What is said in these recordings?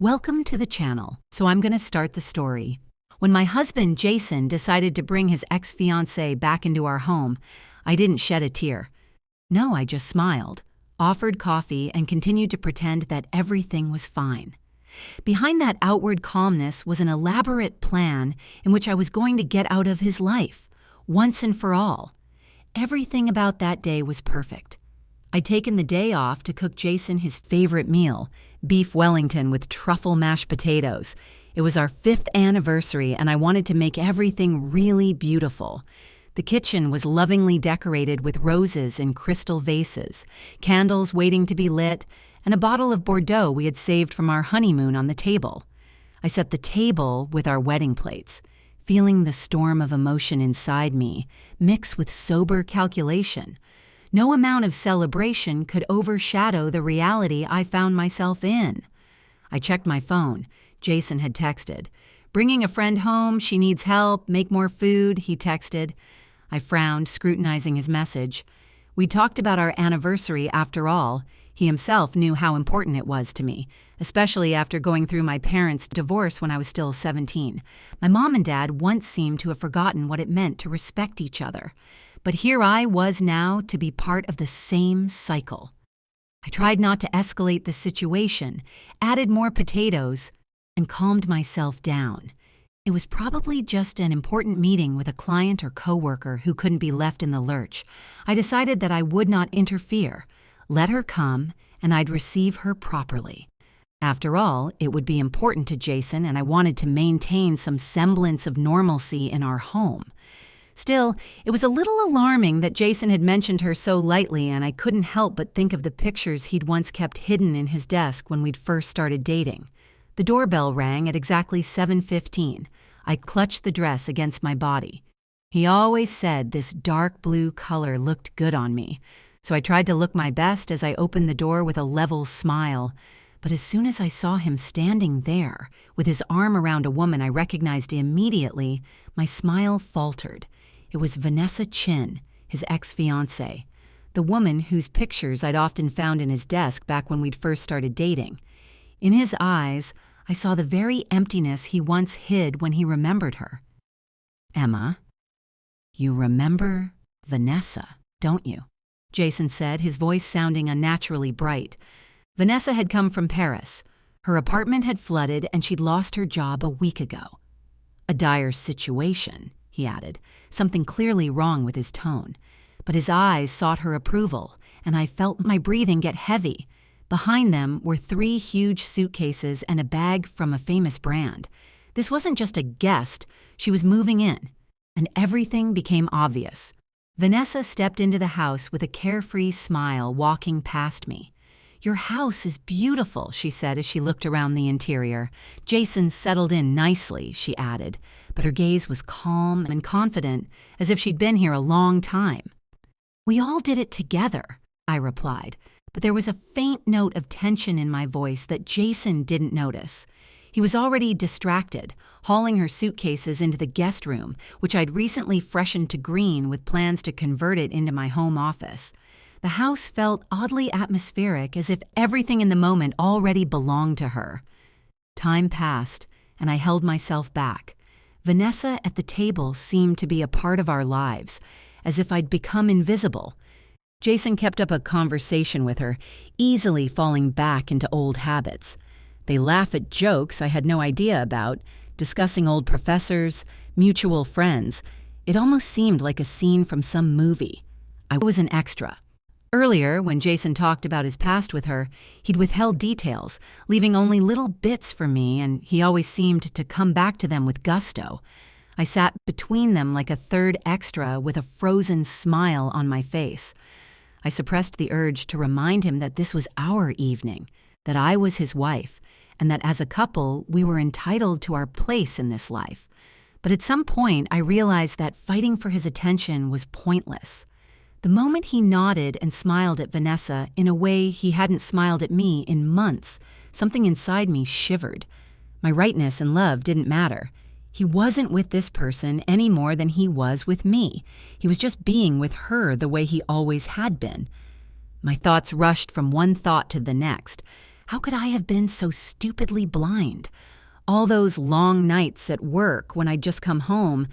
Welcome to the channel. So I'm going to start the story. When my husband, Jason, decided to bring his ex-fiancée back into our home, I didn't shed a tear. No, I just smiled, offered coffee, and continued to pretend that everything was fine. Behind that outward calmness was an elaborate plan in which I was going to get out of his life, once and for all. Everything about that day was perfect. I'd taken the day off to cook Jason his favorite meal, beef Wellington with truffle mashed potatoes. It was our 5th anniversary, and I wanted to make everything really beautiful. The kitchen was lovingly decorated with roses in crystal vases, candles waiting to be lit, and a bottle of Bordeaux we had saved from our honeymoon on the table. I set the table with our wedding plates, feeling the storm of emotion inside me mix with sober calculation. No amount of celebration could overshadow the reality I found myself in. I checked my phone. Jason had texted. "Bringing a friend home, she needs help, make more food," he texted. I frowned, scrutinizing his message. We talked about our anniversary after all. He himself knew how important it was to me, especially after going through my parents' divorce when I was still 17. My mom and dad once seemed to have forgotten what it meant to respect each other. But here I was now to be part of the same cycle. I tried not to escalate the situation, added more potatoes, and calmed myself down. It was probably just an important meeting with a client or coworker who couldn't be left in the lurch. I decided that I would not interfere. Let her come, and I'd receive her properly. After all, it would be important to Jason, and I wanted to maintain some semblance of normalcy in our home. Still, it was a little alarming that Jason had mentioned her so lightly, and I couldn't help but think of the pictures he'd once kept hidden in his desk when we'd first started dating. The doorbell rang at exactly 7:15. I clutched the dress against my body. He always said this dark blue color looked good on me, so I tried to look my best as I opened the door with a level smile. But as soon as I saw him standing there, with his arm around a woman I recognized immediately, my smile faltered. It was Vanessa Chin, his ex-fiancée, the woman whose pictures I'd often found in his desk back when we'd first started dating. In his eyes, I saw the very emptiness he once hid when he remembered her. "Emma, you remember Vanessa, don't you?" Jason said, his voice sounding unnaturally bright. Vanessa had come from Paris. Her apartment had flooded, and she'd lost her job a week ago. "A dire situation," he added, something clearly wrong with his tone. But his eyes sought her approval, and I felt my breathing get heavy. Behind them were 3 huge suitcases and a bag from a famous brand. This wasn't just a guest, she was moving in, and everything became obvious. Vanessa stepped into the house with a carefree smile, walking past me. "Your house is beautiful," she said as she looked around the interior. "Jason settled in nicely," she added, but her gaze was calm and confident, as if she'd been here a long time. "We all did it together," I replied, but there was a faint note of tension in my voice that Jason didn't notice. He was already distracted, hauling her suitcases into the guest room, which I'd recently freshened to green with plans to convert it into my home office. The house felt oddly atmospheric, as if everything in the moment already belonged to her. Time passed, and I held myself back. Vanessa at the table seemed to be a part of our lives, as if I'd become invisible. Jason kept up a conversation with her, easily falling back into old habits. They laugh at jokes I had no idea about, discussing old professors, mutual friends. It almost seemed like a scene from some movie. I was an extra. Earlier, when Jason talked about his past with her, he'd withheld details, leaving only little bits for me, and he always seemed to come back to them with gusto. I sat between them like a third extra with a frozen smile on my face. I suppressed the urge to remind him that this was our evening, that I was his wife, and that as a couple, we were entitled to our place in this life. But at some point, I realized that fighting for his attention was pointless. The moment he nodded and smiled at Vanessa in a way he hadn't smiled at me in months, something inside me shivered. My rightness and love didn't matter. He wasn't with this person any more than he was with me. He was just being with her the way he always had been. My thoughts rushed from one thought to the next. How could I have been so stupidly blind? All those long nights at work when I'd just come home,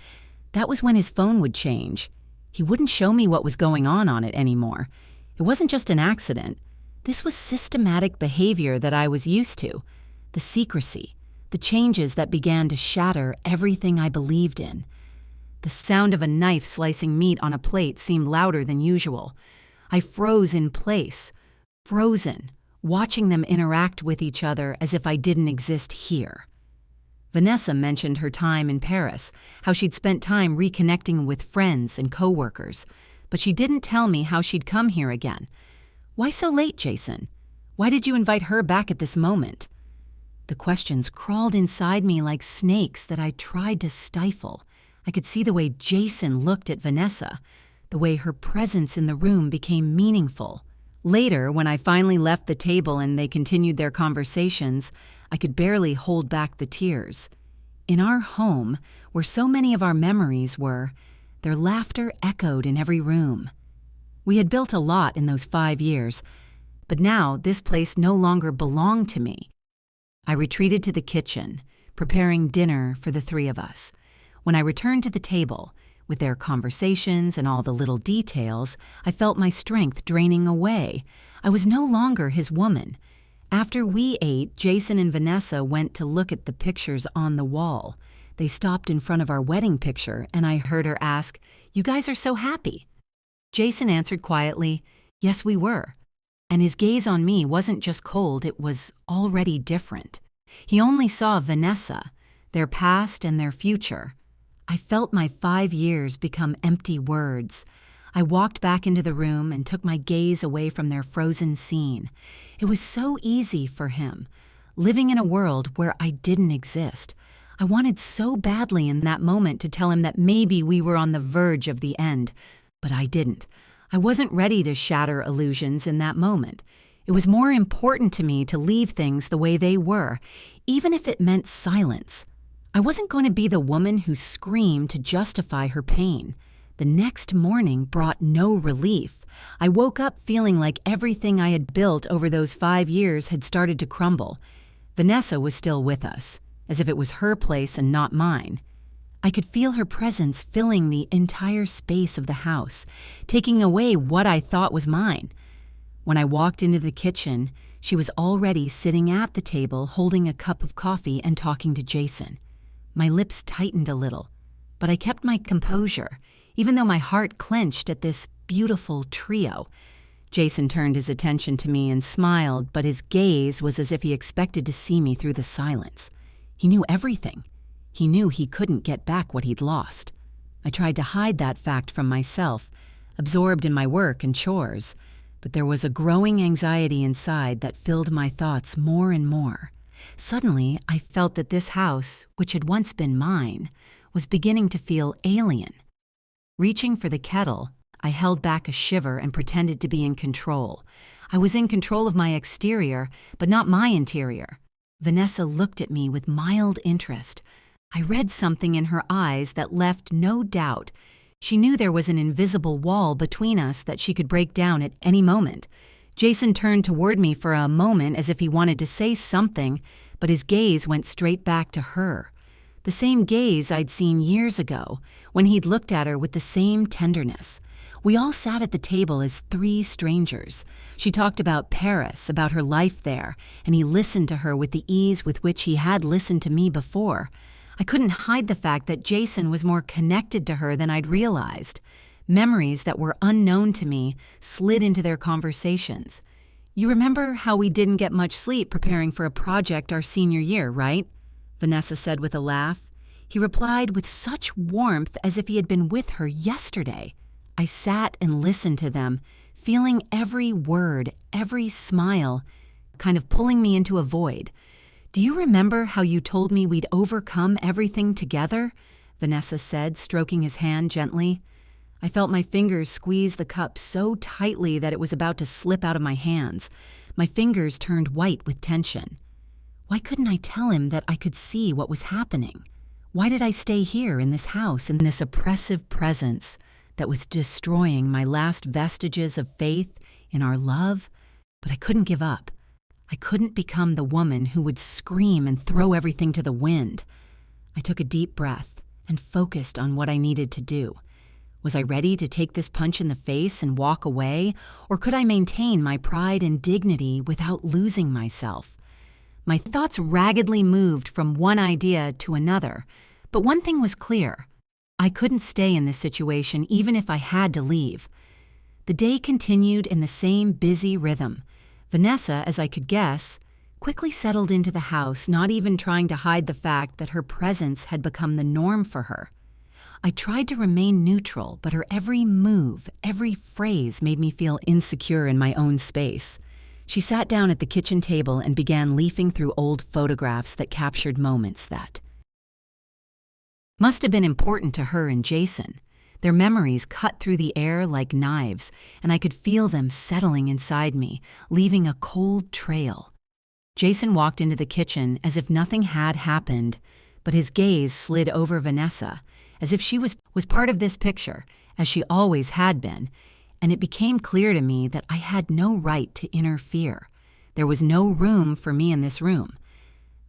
that was when his phone would change. He wouldn't show me what was going on it anymore. It wasn't just an accident. This was systematic behavior that I was used to. The secrecy, the changes that began to shatter everything I believed in. The sound of a knife slicing meat on a plate seemed louder than usual. I froze in place, frozen, watching them interact with each other as if I didn't exist here. Vanessa mentioned her time in Paris, how she'd spent time reconnecting with friends and coworkers, but she didn't tell me how she'd come here again. Why so late, Jason? Why did you invite her back at this moment? The questions crawled inside me like snakes that I tried to stifle. I could see the way Jason looked at Vanessa, the way her presence in the room became meaningful. Later, when I finally left the table and they continued their conversations, I could barely hold back the tears. In our home, where so many of our memories were, their laughter echoed in every room. We had built a lot in those 5 years, but now this place no longer belonged to me. I retreated to the kitchen, preparing dinner for the 3 of us. When I returned to the table, with their conversations and all the little details, I felt my strength draining away. I was no longer his woman. After we ate, Jason and Vanessa went to look at the pictures on the wall. They stopped in front of our wedding picture, and I heard her ask, "You guys are so happy." Jason answered quietly, "Yes, we were." And his gaze on me wasn't just cold, it was already different. He only saw Vanessa, their past and their future. I felt my 5 years become empty words. I walked back into the room and took my gaze away from their frozen scene. It was so easy for him, living in a world where I didn't exist. I wanted so badly in that moment to tell him that maybe we were on the verge of the end, but I didn't. I wasn't ready to shatter illusions in that moment. It was more important to me to leave things the way they were, even if it meant silence. I wasn't going to be the woman who screamed to justify her pain. The next morning brought no relief. I woke up feeling like everything I had built over those 5 years had started to crumble. Vanessa was still with us, as if it was her place and not mine. I could feel her presence filling the entire space of the house, taking away what I thought was mine. When I walked into the kitchen, she was already sitting at the table holding a cup of coffee and talking to Jason. My lips tightened a little, but I kept my composure, even though my heart clenched at this beautiful trio. Jason turned his attention to me and smiled, but his gaze was as if he expected to see me through the silence. He knew everything. He knew he couldn't get back what he'd lost. I tried to hide that fact from myself, absorbed in my work and chores, but there was a growing anxiety inside that filled my thoughts more and more. Suddenly, I felt that this house, which had once been mine, was beginning to feel alien. Reaching for the kettle, I held back a shiver and pretended to be in control. I was in control of my exterior, but not my interior. Vanessa looked at me with mild interest. I read something in her eyes that left no doubt. She knew there was an invisible wall between us that she could break down at any moment. Jason turned toward me for a moment as if he wanted to say something, but his gaze went straight back to her. The same gaze I'd seen years ago, when he'd looked at her with the same tenderness. We all sat at the table as 3 strangers. She talked about Paris, about her life there, and he listened to her with the ease with which he had listened to me before. I couldn't hide the fact that Jason was more connected to her than I'd realized. Memories that were unknown to me slid into their conversations. "You remember how we didn't get much sleep preparing for a project our senior year, right?" Vanessa said with a laugh. He replied with such warmth as if he had been with her yesterday. I sat and listened to them, feeling every word, every smile, kind of pulling me into a void. "Do you remember how you told me we'd overcome everything together?" Vanessa said, stroking his hand gently. I felt my fingers squeeze the cup so tightly that it was about to slip out of my hands. My fingers turned white with tension. Why couldn't I tell him that I could see what was happening? Why did I stay here in this house, in this oppressive presence that was destroying my last vestiges of faith in our love? But I couldn't give up. I couldn't become the woman who would scream and throw everything to the wind. I took a deep breath and focused on what I needed to do. Was I ready to take this punch in the face and walk away, or could I maintain my pride and dignity without losing myself? My thoughts raggedly moved from one idea to another, but one thing was clear. I couldn't stay in this situation even if I had to leave. The day continued in the same busy rhythm. Vanessa, as I could guess, quickly settled into the house, not even trying to hide the fact that her presence had become the norm for her. I tried to remain neutral, but her every move, every phrase made me feel insecure in my own space. She sat down at the kitchen table and began leafing through old photographs that captured moments that must have been important to her and Jason. Their memories cut through the air like knives, and I could feel them settling inside me, leaving a cold trail. Jason walked into the kitchen as if nothing had happened, but his gaze slid over Vanessa, as if she was part of this picture, as she always had been, and it became clear to me that I had no right to interfere. There was no room for me in this room.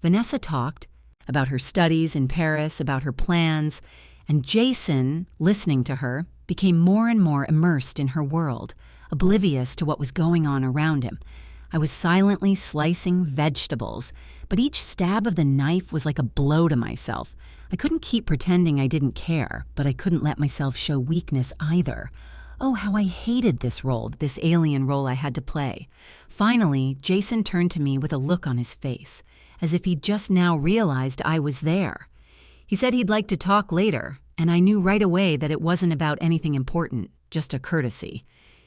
Vanessa talked about her studies in Paris, about her plans, and Jason, listening to her, became more and more immersed in her world, oblivious to what was going on around him. I was silently slicing vegetables, but each stab of the knife was like a blow to myself. I couldn't keep pretending I didn't care, but I couldn't let myself show weakness either. Oh, how I hated this role, this alien role I had to play. Finally, Jason turned to me with a look on his face, as if he'd just now realized I was there. He said he'd like to talk later, and I knew right away that it wasn't about anything important, just a courtesy.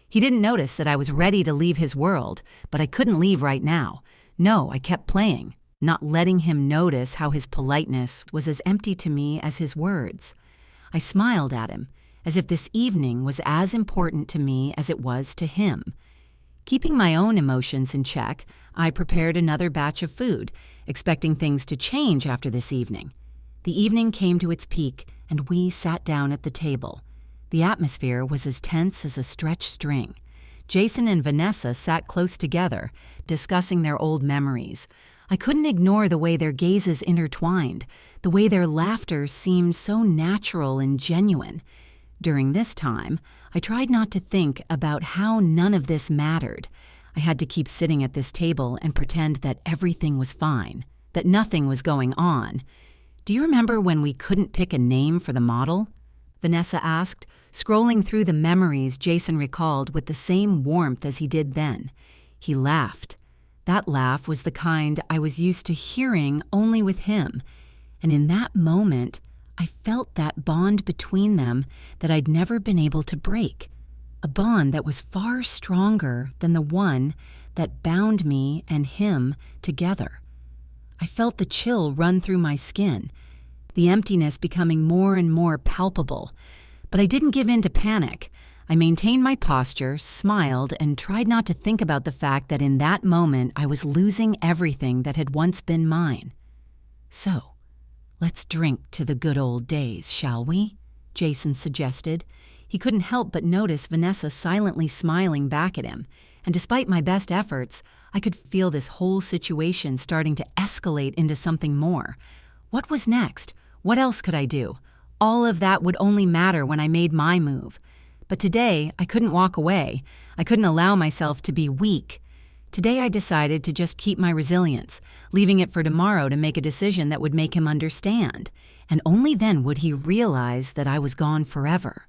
He didn't notice that I was ready to leave his world, but I couldn't leave right now. No, I kept playing, not letting him notice how his politeness was as empty to me as his words. I smiled at him, as if this evening was as important to me as it was to him. Keeping my own emotions in check, I prepared another batch of food, expecting things to change after this evening. The evening came to its peak, and we sat down at the table. The atmosphere was as tense as a stretched string. Jason and Vanessa sat close together, discussing their old memories. I couldn't ignore the way their gazes intertwined, the way their laughter seemed so natural and genuine. During this time, I tried not to think about how none of this mattered. I had to keep sitting at this table and pretend that everything was fine, that nothing was going on. "Do you remember when we couldn't pick a name for the model?" Vanessa asked, scrolling through the memories Jason recalled with the same warmth as he did then. He laughed. That laugh was the kind I was used to hearing only with him, and in that moment, I felt that bond between them that I'd never been able to break, a bond that was far stronger than the one that bound me and him together. I felt the chill run through my skin, the emptiness becoming more and more palpable. But I didn't give in to panic. I maintained my posture, smiled, and tried not to think about the fact that in that moment I was losing everything that had once been mine. "So, let's drink to the good old days, shall we?" Jason suggested. He couldn't help but notice Vanessa silently smiling back at him, and despite my best efforts, I could feel this whole situation starting to escalate into something more. What was next? What else could I do? All of that would only matter when I made my move. But today, I couldn't walk away. I couldn't allow myself to be weak. Today, I decided to just keep my resilience, leaving it for tomorrow to make a decision that would make him understand. And only then would he realize that I was gone forever.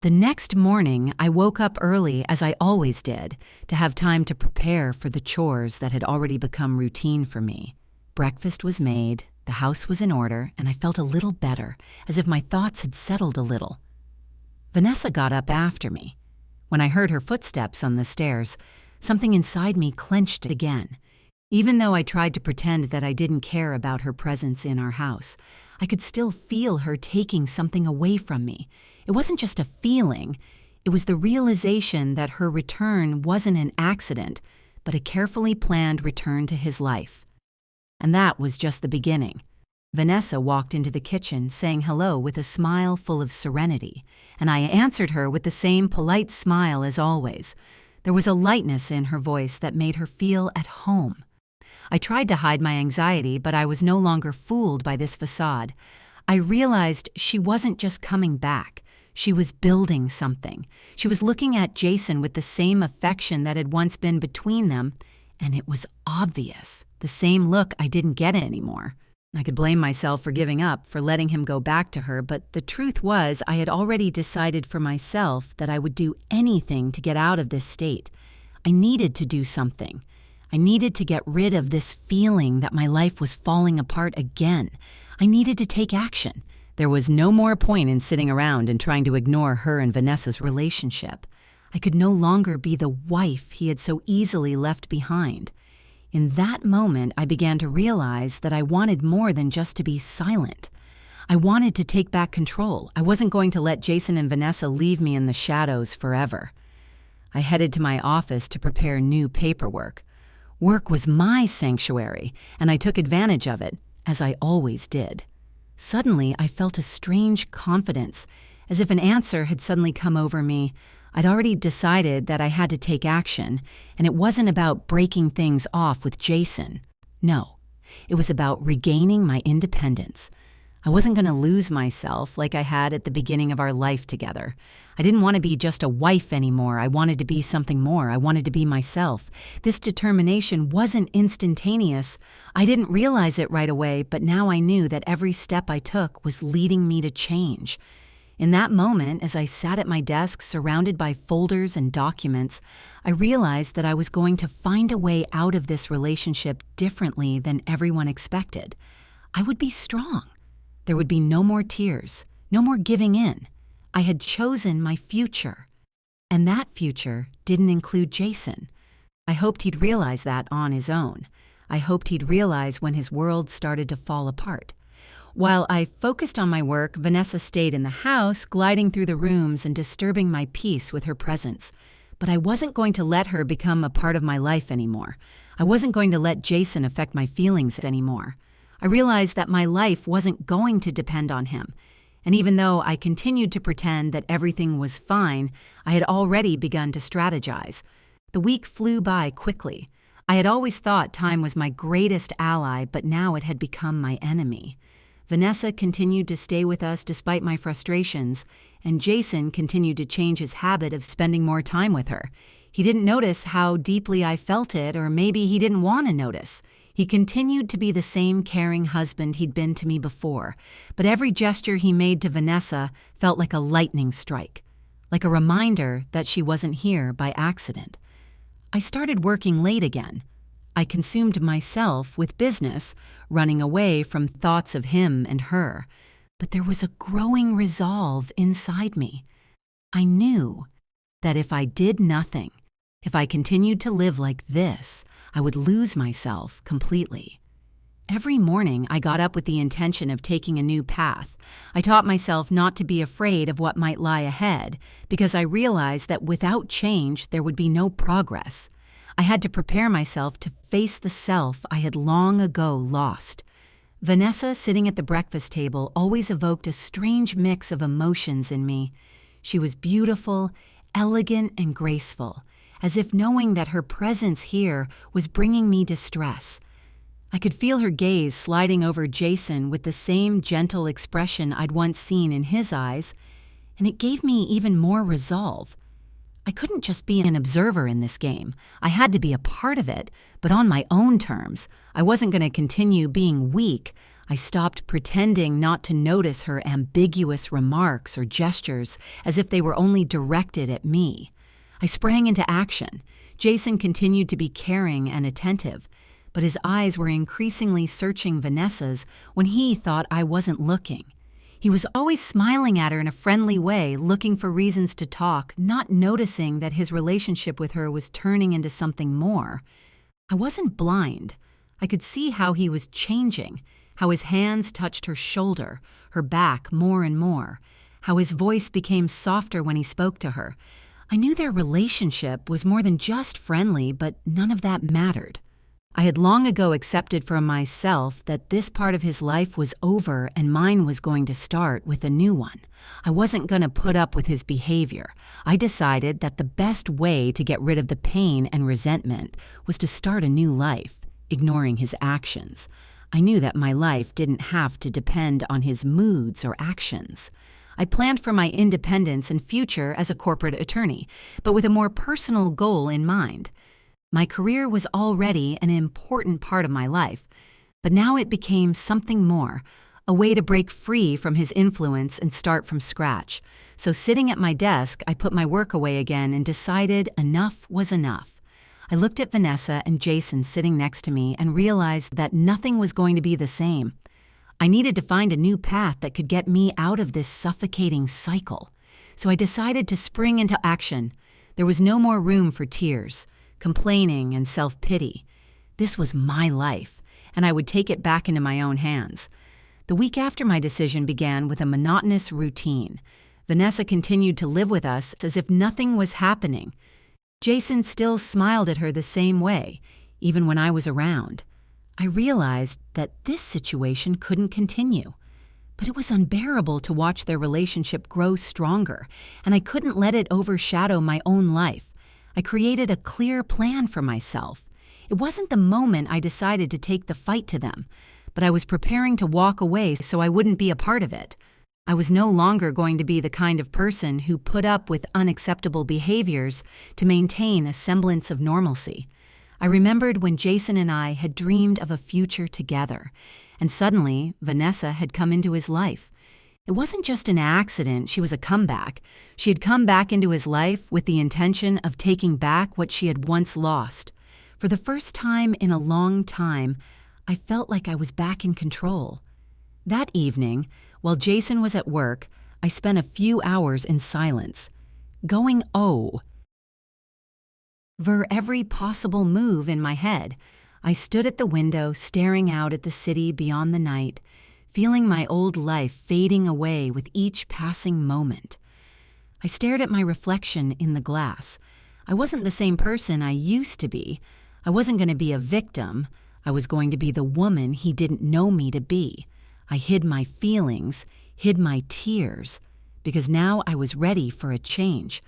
The next morning, I woke up early, as I always did, to have time to prepare for the chores that had already become routine for me. Breakfast was made, the house was in order, and I felt a little better, as if my thoughts had settled a little. Vanessa got up after me. When I heard her footsteps on the stairs, something inside me clenched again. Even though I tried to pretend that I didn't care about her presence in our house, I could still feel her taking something away from me. It wasn't just a feeling, it was the realization that her return wasn't an accident, but a carefully planned return to his life. And that was just the beginning. Vanessa walked into the kitchen saying hello with a smile full of serenity, and I answered her with the same polite smile as always. There was a lightness in her voice that made her feel at home. I tried to hide my anxiety, but I was no longer fooled by this facade. I realized she wasn't just coming back. She was building something. She was looking at Jason with the same affection that had once been between them, and it was obvious. The same look I didn't get anymore. I could blame myself for giving up, for letting him go back to her, but the truth was I had already decided for myself that I would do anything to get out of this state. I needed to do something. I needed to get rid of this feeling that my life was falling apart again. I needed to take action. There was no more point in sitting around and trying to ignore her and Vanessa's relationship. I could no longer be the wife he had so easily left behind. In that moment, I began to realize that I wanted more than just to be silent. I wanted to take back control. I wasn't going to let Jason and Vanessa leave me in the shadows forever. I headed to my office to prepare new paperwork. Work was my sanctuary, and I took advantage of it, as I always did. Suddenly, I felt a strange confidence, as if an answer had suddenly come over me. I'd already decided that I had to take action, and it wasn't about breaking things off with Jason. No, it was about regaining my independence. I wasn't going to lose myself like I had at the beginning of our life together. I didn't want to be just a wife anymore. I wanted to be something more. I wanted to be myself. This determination wasn't instantaneous. I didn't realize it right away, but now I knew that every step I took was leading me to change. In that moment, as I sat at my desk surrounded by folders and documents, I realized that I was going to find a way out of this relationship differently than everyone expected. I would be strong. There would be no more tears, no more giving in. I had chosen my future, and that future didn't include Jason. I hoped he'd realize that on his own. I hoped he'd realize when his world started to fall apart. While I focused on my work, Vanessa stayed in the house, gliding through the rooms and disturbing my peace with her presence. But I wasn't going to let her become a part of my life anymore. I wasn't going to let Jason affect my feelings anymore. I realized that my life wasn't going to depend on him. And even though I continued to pretend that everything was fine, I had already begun to strategize. The week flew by quickly. I had always thought time was my greatest ally, but now it had become my enemy. Vanessa continued to stay with us despite my frustrations, and Jason continued to change his habit of spending more time with her. He didn't notice how deeply I felt it, or maybe he didn't want to notice. He continued to be the same caring husband he'd been to me before, but every gesture he made to Vanessa felt like a lightning strike, like a reminder that she wasn't here by accident. I started working late again. I consumed myself with business, running away from thoughts of him and her, but there was a growing resolve inside me. I knew that if I did nothing, if I continued to live like this, I would lose myself completely. Every morning, I got up with the intention of taking a new path. I taught myself not to be afraid of what might lie ahead, because I realized that without change, there would be no progress. I had to prepare myself to face the self I had long ago lost. Vanessa, sitting at the breakfast table, always evoked a strange mix of emotions in me. She was beautiful, elegant, and graceful, as if knowing that her presence here was bringing me distress. I could feel her gaze sliding over Jason with the same gentle expression I'd once seen in his eyes, and it gave me even more resolve. I couldn't just be an observer in this game. I had to be a part of it, but on my own terms. I wasn't going to continue being weak. I stopped pretending not to notice her ambiguous remarks or gestures as if they were only directed at me. I sprang into action. Jason continued to be caring and attentive, but his eyes were increasingly searching Vanessa's when he thought I wasn't looking. He was always smiling at her in a friendly way, looking for reasons to talk, not noticing that his relationship with her was turning into something more. I wasn't blind. I could see how he was changing, how his hands touched her shoulder, her back more and more, how his voice became softer when he spoke to her. I knew their relationship was more than just friendly, but none of that mattered. I had long ago accepted for myself that this part of his life was over and mine was going to start with a new one. I wasn't going to put up with his behavior. I decided that the best way to get rid of the pain and resentment was to start a new life, ignoring his actions. I knew that my life didn't have to depend on his moods or actions. I planned for my independence and future as a corporate attorney, but with a more personal goal in mind. My career was already an important part of my life, but now it became something more, a way to break free from his influence and start from scratch. So sitting at my desk, I put my work away again and decided enough was enough. I looked at Vanessa and Jason sitting next to me and realized that nothing was going to be the same. I needed to find a new path that could get me out of this suffocating cycle. So I decided to spring into action. There was no more room for tears, complaining, and self-pity. This was my life, and I would take it back into my own hands. The week after my decision began with a monotonous routine. Vanessa continued to live with us as if nothing was happening. Jason still smiled at her the same way, even when I was around. I realized that this situation couldn't continue. But it was unbearable to watch their relationship grow stronger, and I couldn't let it overshadow my own life. I created a clear plan for myself. It wasn't the moment I decided to take the fight to them, but I was preparing to walk away so I wouldn't be a part of it. I was no longer going to be the kind of person who put up with unacceptable behaviors to maintain a semblance of normalcy. I remembered when Jason and I had dreamed of a future together, and suddenly Vanessa had come into his life. It wasn't just an accident, she was a comeback. She had come back into his life with the intention of taking back what she had once lost. For the first time in a long time, I felt like I was back in control. That evening, while Jason was at work, I spent a few hours in silence, going over every possible move in my head. I stood at the window, staring out at the city beyond the night, feeling my old life fading away with each passing moment. I stared at my reflection in the glass. I wasn't the same person I used to be. I wasn't going to be a victim. I was going to be the woman he didn't know me to be. I hid my feelings, hid my tears, because now I was ready for a change.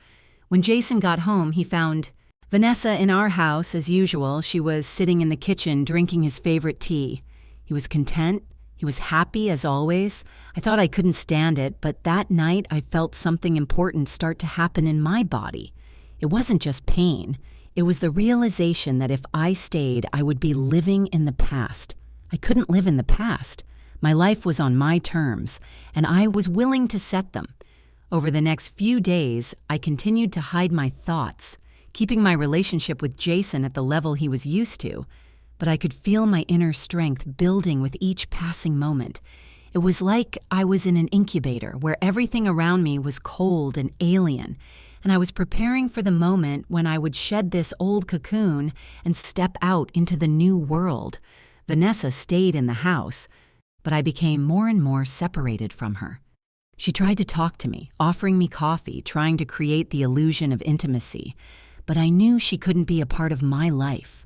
When Jason got home, he found Vanessa in our house. As usual, she was sitting in the kitchen drinking his favorite tea. He was content. He was happy as always. I thought I couldn't stand it, but that night I felt something important start to happen in my body. It wasn't just pain. It was the realization that if I stayed, I would be living in the past. I couldn't live in the past. My life was on my terms, and I was willing to set them. Over the next few days, I continued to hide my thoughts, keeping my relationship with Jason at the level he was used to, but I could feel my inner strength building with each passing moment. It was like I was in an incubator where everything around me was cold and alien, and I was preparing for the moment when I would shed this old cocoon and step out into the new world. Vanessa stayed in the house, but I became more and more separated from her. She tried to talk to me, offering me coffee, trying to create the illusion of intimacy, but I knew she couldn't be a part of my life.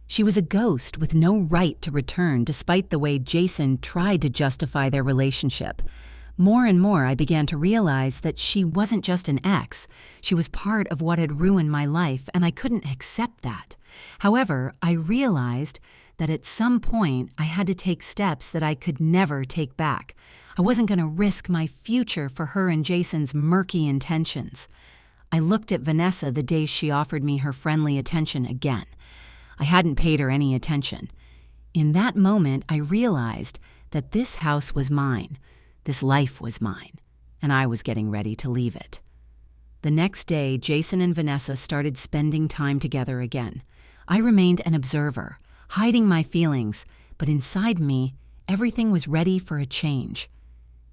She was a ghost with no right to return despite the way Jason tried to justify their relationship. More and more, I began to realize that she wasn't just an ex. She was part of what had ruined my life, and I couldn't accept that. However, I realized that at some point I had to take steps that I could never take back. I wasn't going to risk my future for her and Jason's murky intentions. I looked at Vanessa the day she offered me her friendly attention again. I hadn't paid her any attention. In that moment, I realized that this house was mine, this life was mine, and I was getting ready to leave it. The next day, Jason and Vanessa started spending time together again. I remained an observer, hiding my feelings, but inside me, everything was ready for a change.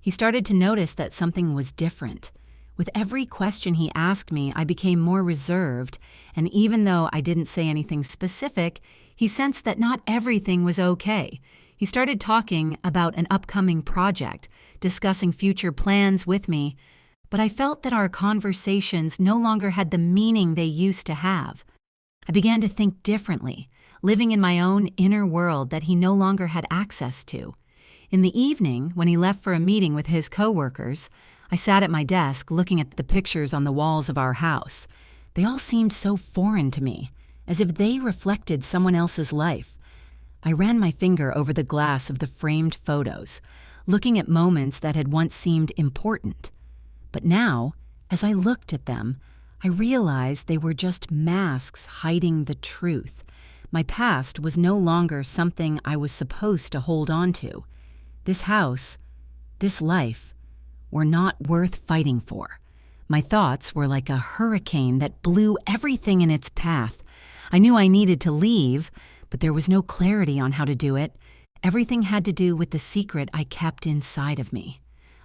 He started to notice that something was different. With every question he asked me, I became more reserved, and even though I didn't say anything specific, he sensed that not everything was okay. He started talking about an upcoming project, discussing future plans with me, but I felt that our conversations no longer had the meaning they used to have. I began to think differently, living in my own inner world that he no longer had access to. In the evening, when he left for a meeting with his coworkers, I sat at my desk looking at the pictures on the walls of our house. They all seemed so foreign to me, as if they reflected someone else's life. I ran my finger over the glass of the framed photos, looking at moments that had once seemed important. But now, as I looked at them, I realized they were just masks hiding the truth. My past was no longer something I was supposed to hold on to. This house, this life, were not worth fighting for. My thoughts were like a hurricane that blew everything in its path. I knew I needed to leave, but there was no clarity on how to do it. Everything had to do with the secret I kept inside of me.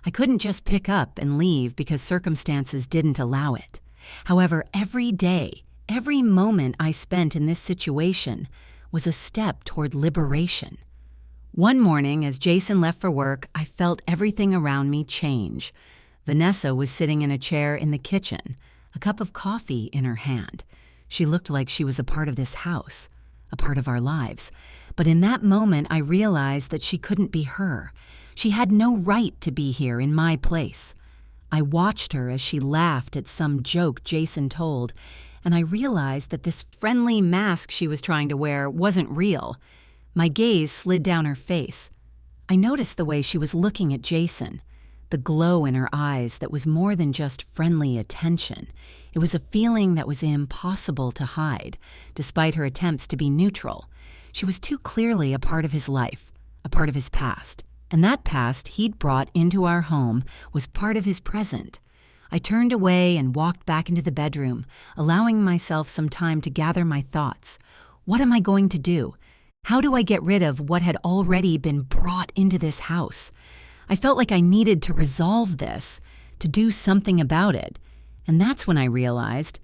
I couldn't just pick up and leave because circumstances didn't allow it. However, every day, every moment I spent in this situation was a step toward liberation. One morning, as Jason left for work, I felt everything around me change. Vanessa was sitting in a chair in the kitchen, a cup of coffee in her hand. She looked like she was a part of this house, a part of our lives. But in that moment, I realized that she couldn't be her. She had no right to be here in my place. I watched her as she laughed at some joke Jason told, and I realized that this friendly mask she was trying to wear wasn't real. My gaze slid down her face. I noticed the way she was looking at Jason, the glow in her eyes that was more than just friendly attention. It was a feeling that was impossible to hide, despite her attempts to be neutral. She was too clearly a part of his life, a part of his past. And that past he'd brought into our home was part of his present. I turned away and walked back into the bedroom, allowing myself some time to gather my thoughts. What am I going to do? How do I get rid of what had already been brought into this house? I felt like I needed to resolve this, to do something about it. And that's when I realized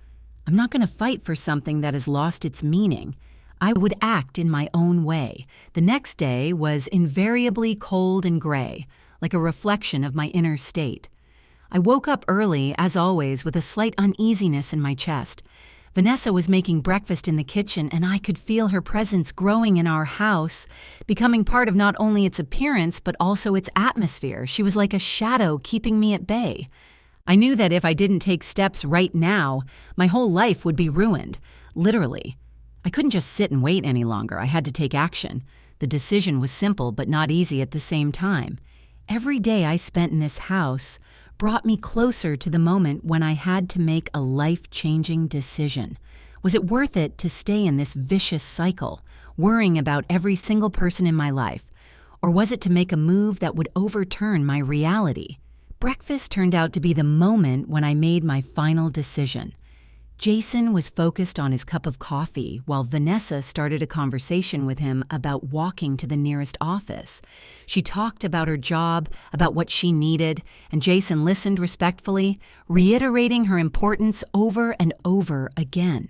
I'm not going to fight for something that has lost its meaning. I would act in my own way. The next day was invariably cold and gray, like a reflection of my inner state. I woke up early, as always, with a slight uneasiness in my chest. Vanessa was making breakfast in the kitchen, and I could feel her presence growing in our house, becoming part of not only its appearance, but also its atmosphere. She was like a shadow keeping me at bay. I knew that if I didn't take steps right now, my whole life would be ruined, literally. I couldn't just sit and wait any longer. I had to take action. The decision was simple but not easy at the same time. Every day I spent in this house brought me closer to the moment when I had to make a life-changing decision. Was it worth it to stay in this vicious cycle, worrying about every single person in my life? Or was it to make a move that would overturn my reality? Breakfast turned out to be the moment when I made my final decision. Jason was focused on his cup of coffee while Vanessa started a conversation with him about walking to the nearest office. She talked about her job, about what she needed, and Jason listened respectfully, reiterating her importance over and over again.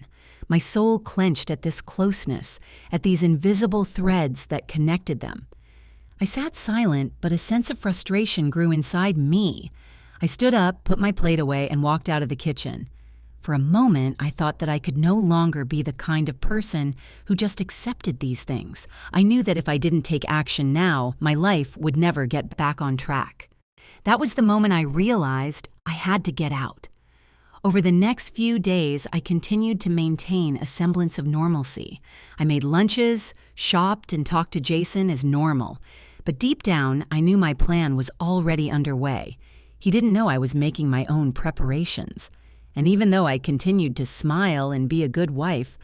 My soul clenched at this closeness, at these invisible threads that connected them. I sat silent, but a sense of frustration grew inside me. I stood up, put my plate away, and walked out of the kitchen. For a moment, I thought that I could no longer be the kind of person who just accepted these things. I knew that if I didn't take action now, my life would never get back on track. That was the moment I realized I had to get out. Over the next few days, I continued to maintain a semblance of normalcy. I made lunches, shopped, and talked to Jason as normal. But deep down, I knew my plan was already underway. He didn't know I was making my own preparations. And even though I continued to smile and be a good wife,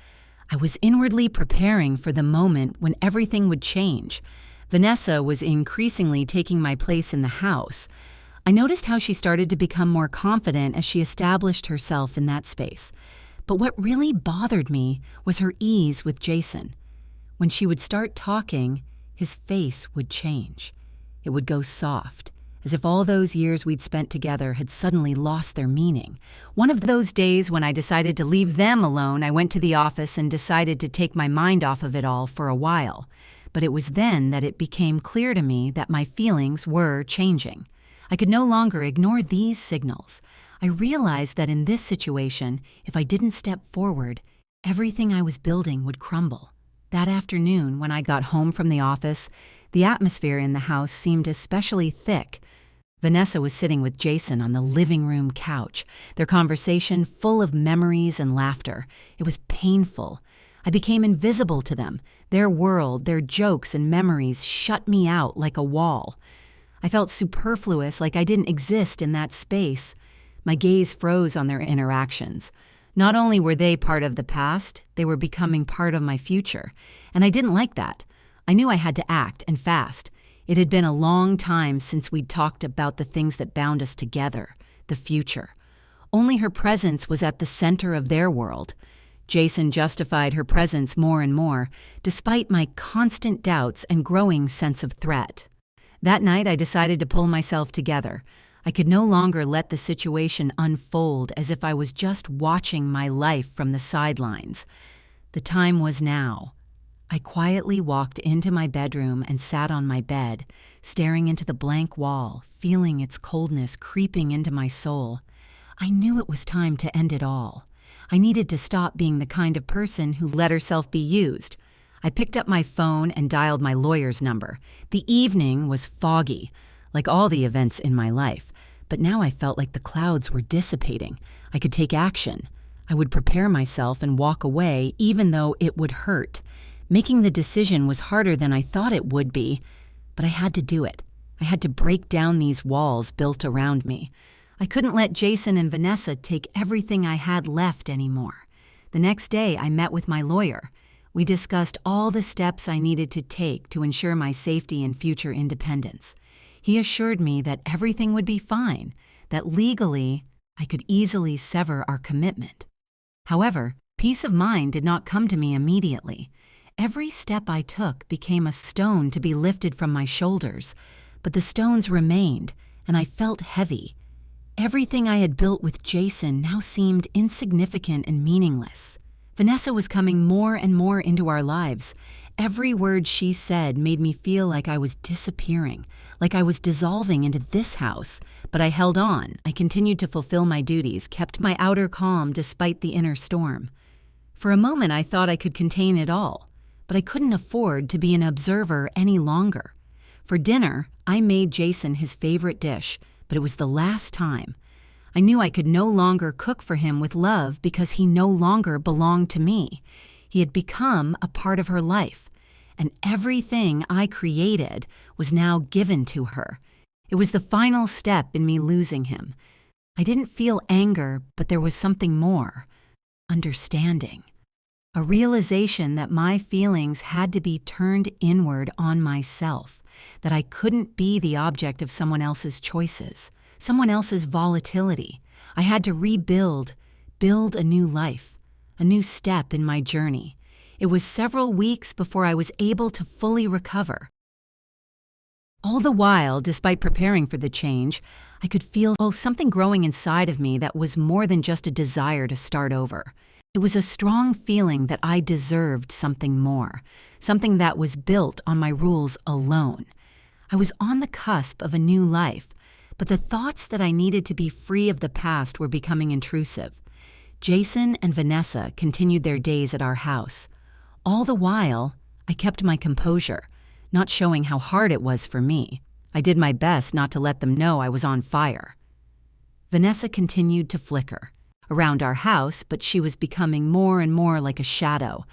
I was inwardly preparing for the moment when everything would change. Vanessa was increasingly taking my place in the house. I noticed how she started to become more confident as she established herself in that space. But what really bothered me was her ease with Jason. When she would start talking, his face would change. It would go soft, as if all those years we'd spent together had suddenly lost their meaning. One of those days when I decided to leave them alone, I went to the office and decided to take my mind off of it all for a while. But it was then that it became clear to me that my feelings were changing. I could no longer ignore these signals. I realized that in this situation, if I didn't step forward, everything I was building would crumble. That afternoon, when I got home from the office, the atmosphere in the house seemed especially thick. Vanessa was sitting with Jason on the living room couch, their conversation full of memories and laughter. It was painful. I became invisible to them. Their world, their jokes and memories shut me out like a wall. I felt superfluous, like I didn't exist in that space. My gaze froze on their interactions. Not only were they part of the past, they were becoming part of my future. And I didn't like that. I knew I had to act, and fast. It had been a long time since we'd talked about the things that bound us together, the future. Only her presence was at the center of their world. Jason justified her presence more and more, despite my constant doubts and growing sense of threat. That night, I decided to pull myself together. I could no longer let the situation unfold as if I was just watching my life from the sidelines. The time was now. I quietly walked into my bedroom and sat on my bed, staring into the blank wall, feeling its coldness creeping into my soul. I knew it was time to end it all. I needed to stop being the kind of person who let herself be used. I picked up my phone and dialed my lawyer's number. The evening was foggy, like all the events in my life, but now I felt like the clouds were dissipating. I could take action. I would prepare myself and walk away, even though it would hurt. Making the decision was harder than I thought it would be, but I had to do it. I had to break down these walls built around me. I couldn't let Jason and Vanessa take everything I had left anymore. The next day, I met with my lawyer. We discussed all the steps I needed to take to ensure my safety and future independence. He assured me that everything would be fine, that legally I could easily sever our commitment. However, peace of mind did not come to me immediately. Every step I took became a stone to be lifted from my shoulders, but the stones remained, and I felt heavy. Everything I had built with Jason now seemed insignificant and meaningless. Vanessa was coming more and more into our lives. Every word she said made me feel like I was disappearing, like I was dissolving into this house. But I held on. I continued to fulfill my duties, kept my outer calm despite the inner storm. For a moment, I thought I could contain it all. But I couldn't afford to be an observer any longer. For dinner, I made Jason his favorite dish, but it was the last time. I knew I could no longer cook for him with love because he no longer belonged to me. He had become a part of her life, and everything I created was now given to her. It was the final step in me losing him. I didn't feel anger, but there was something more. Understanding. A realization that my feelings had to be turned inward on myself, that I couldn't be the object of someone else's choices, someone else's volatility. I had to build a new life, a new step in my journey. It was several weeks before I was able to fully recover. All the while, despite preparing for the change, I could feel something growing inside of me that was more than just a desire to start over. It was a strong feeling that I deserved something more, something that was built on my rules alone. I was on the cusp of a new life, but the thoughts that I needed to be free of the past were becoming intrusive. Jason and Vanessa continued their days at our house. All the while, I kept my composure, not showing how hard it was for me. I did my best not to let them know I was on fire. Vanessa continued to flicker around our house, but she was becoming more and more like a shadow.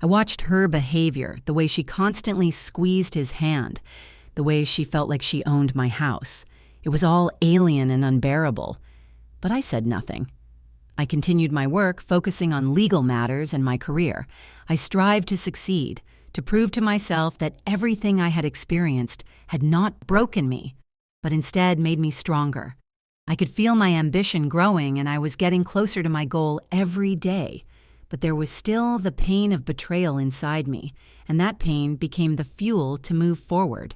I watched her behavior, the way she constantly squeezed his hand, the way she felt like she owned my house. It was all alien and unbearable, but I said nothing. I continued my work, focusing on legal matters and my career. I strived to succeed, to prove to myself that everything I had experienced had not broken me, but instead made me stronger. I could feel my ambition growing, and I was getting closer to my goal every day. But there was still the pain of betrayal inside me, and that pain became the fuel to move forward.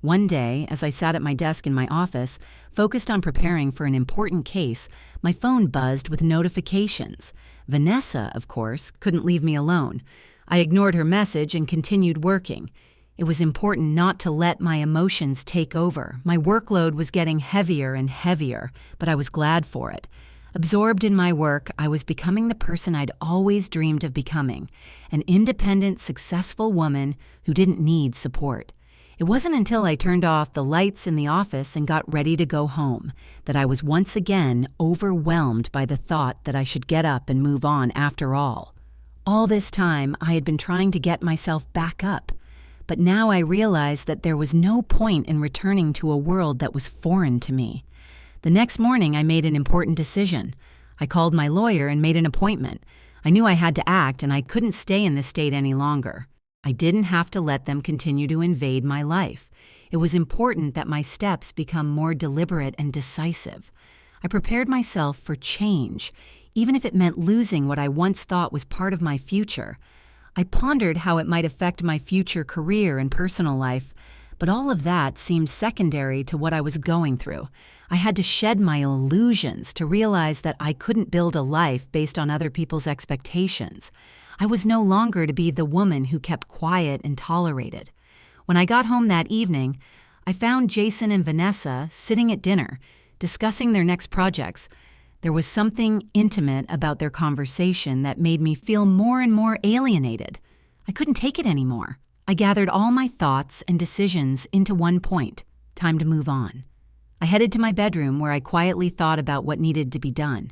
One day, as I sat at my desk in my office, focused on preparing for an important case, my phone buzzed with notifications. Vanessa, of course, couldn't leave me alone. I ignored her message and continued working. It was important not to let my emotions take over. My workload was getting heavier and heavier, but I was glad for it. Absorbed in my work, I was becoming the person I'd always dreamed of becoming, an independent, successful woman who didn't need support. It wasn't until I turned off the lights in the office and got ready to go home that I was once again overwhelmed by the thought that I should get up and move on after all. All this time, I had been trying to get myself back up, but now I realized that there was no point in returning to a world that was foreign to me. The next morning, I made an important decision. I called my lawyer and made an appointment. I knew I had to act, and I couldn't stay in this state any longer. I didn't have to let them continue to invade my life. It was important that my steps become more deliberate and decisive. I prepared myself for change, even if it meant losing what I once thought was part of my future. I pondered how it might affect my future career and personal life, but all of that seemed secondary to what I was going through. I had to shed my illusions to realize that I couldn't build a life based on other people's expectations. I was no longer to be the woman who kept quiet and tolerated. When I got home that evening, I found Jason and Vanessa sitting at dinner, discussing their next projects. There was something intimate about their conversation that made me feel more and more alienated. I couldn't take it anymore. I gathered all my thoughts and decisions into one point. Time to move on. I headed to my bedroom where I quietly thought about what needed to be done.